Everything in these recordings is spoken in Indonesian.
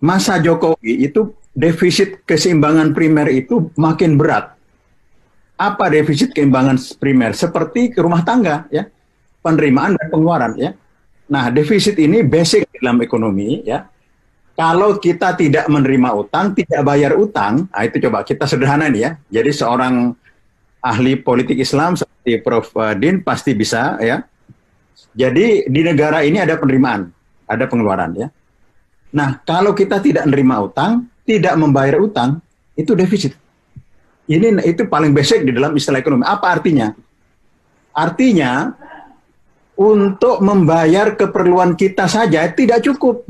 Masa Jokowi itu defisit keseimbangan primer itu makin berat. Apa defisit keseimbangan primer? Seperti ke rumah tangga, ya, penerimaan dan pengeluaran, ya. Nah, defisit ini basic dalam ekonomi, ya. Kalau kita tidak menerima utang, tidak bayar utang, nah itu coba kita sederhana nih ya. Jadi seorang ahli politik Islam seperti Prof. Din pasti bisa, ya. Jadi di negara ini ada penerimaan, ada pengeluaran, ya. Nah, kalau kita tidak menerima utang, tidak membayar utang, itu defisit. Itu paling basic di dalam istilah ekonomi. Apa artinya? Artinya untuk membayar keperluan kita saja tidak cukup,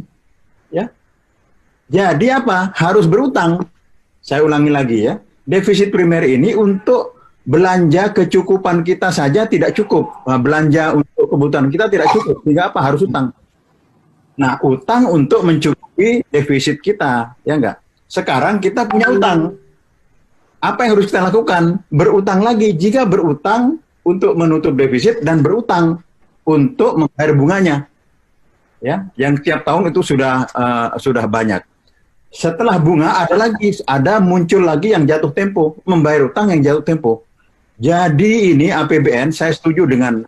ya. Jadi apa? Harus berutang. Saya ulangi lagi ya. Defisit primer ini untuk belanja kecukupan kita saja tidak cukup. Belanja untuk kebutuhan kita tidak cukup. Sehingga apa? Harus utang. Nah, utang untuk mencukupi defisit kita, ya enggak? Sekarang kita punya utang. Apa yang harus kita lakukan? Berutang lagi. Jika berutang untuk menutup defisit dan berutang untuk membayar bunganya, ya, yang tiap tahun itu sudah banyak. Setelah bunga ada muncul lagi yang jatuh tempo, membayar utang yang jatuh tempo. Jadi ini APBN, saya setuju dengan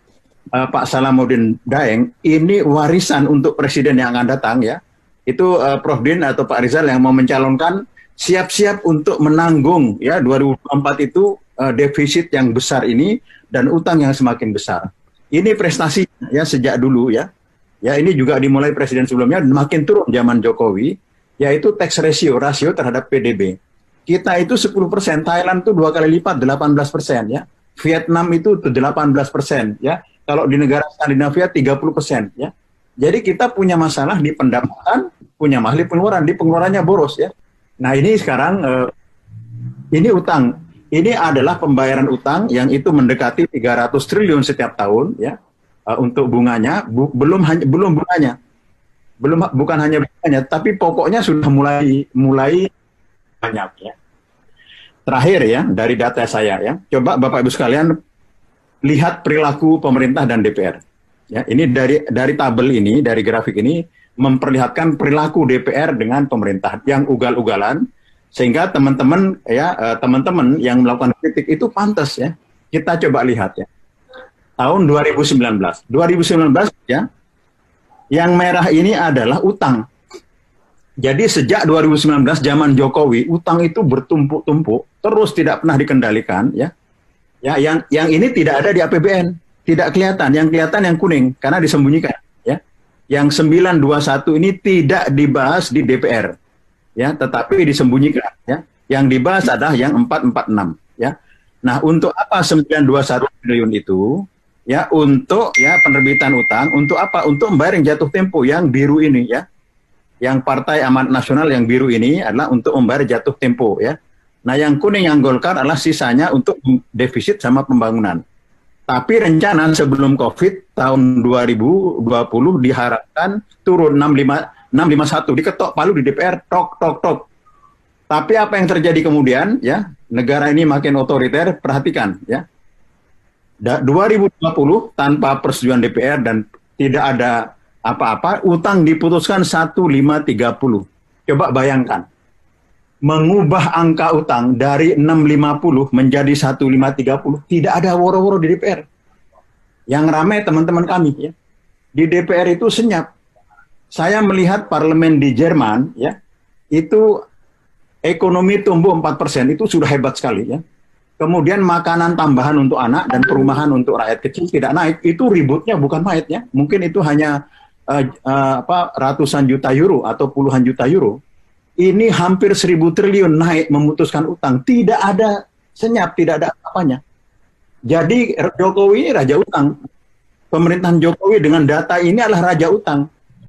Pak Salamuddin Daeng, ini warisan untuk presiden yang akan datang, ya. Itu Prof. Din atau Pak Rizal yang mau mencalonkan siap-siap untuk menanggung, ya, 2024 itu defisit yang besar ini dan utang yang semakin besar. Ini prestasi ya sejak dulu, ya. Ya, ini juga dimulai presiden sebelumnya makin turun zaman Jokowi, yaitu tax rasio terhadap PDB. Kita itu 10%, Thailand itu 2 kali lipat 18%, ya. Vietnam itu 18%, ya. Kalau di negara Skandinavia 30%, ya. Jadi kita punya masalah di pendapatan, punya masalah di pengeluaran, pengeluarannya boros, ya. Nah, ini sekarang ini utang. Ini adalah pembayaran utang yang itu mendekati 300 triliun setiap tahun, ya. Untuk bunganya, bukan hanya bunganya, tapi pokoknya sudah mulai banyak, ya. Terakhir, ya, dari data saya, ya. Coba Bapak Ibu sekalian lihat perilaku pemerintah dan DPR. Ya, ini dari tabel ini, dari grafik ini memperlihatkan perilaku DPR dengan pemerintah yang ugal-ugalan, sehingga teman-teman yang melakukan kritik itu pantas, ya. Kita coba lihat, ya. Tahun 2019 ya. Yang merah ini adalah utang. Jadi sejak 2019 zaman Jokowi, utang itu bertumpuk-tumpuk, terus tidak pernah dikendalikan, ya. Ya, yang ini tidak ada di APBN, tidak kelihatan. Yang kelihatan yang kuning karena disembunyikan, ya. Yang 921 ini tidak dibahas di DPR, ya, tetapi disembunyikan, ya. Yang dibahas adalah yang 446, ya. Nah, untuk apa 921 triliun itu? Ya, untuk, ya, penerbitan utang, untuk apa? Untuk membayar yang jatuh tempo yang biru ini, ya. Yang Partai Amanat Nasional yang biru ini adalah untuk membayar jatuh tempo, ya. Nah, yang kuning yang Golkar adalah sisanya untuk defisit sama pembangunan. Tapi rencana sebelum COVID tahun 2020 diharapkan turun 651, diketok palu di DPR, tok. Tapi apa yang terjadi kemudian, ya, negara ini makin otoriter, perhatikan, ya. 2020 tanpa persetujuan DPR dan tidak ada apa-apa, utang diputuskan 1530. Coba bayangkan. Mengubah angka utang dari 650 menjadi 1530, tidak ada woro-woro di DPR. Yang ramai teman-teman kami, ya. Di DPR itu senyap. Saya melihat parlemen di Jerman, ya, itu ekonomi tumbuh 4%, itu sudah hebat sekali, ya. Kemudian makanan tambahan untuk anak dan perumahan untuk rakyat kecil tidak naik, itu ributnya bukan main, ya. Mungkin itu hanya ratusan juta euro atau puluhan juta euro. Ini hampir 1.000 triliun naik memutuskan utang. Tidak ada senyap, tidak ada apanya. Jadi Jokowi ini raja utang. Pemerintahan Jokowi dengan data ini adalah raja utang.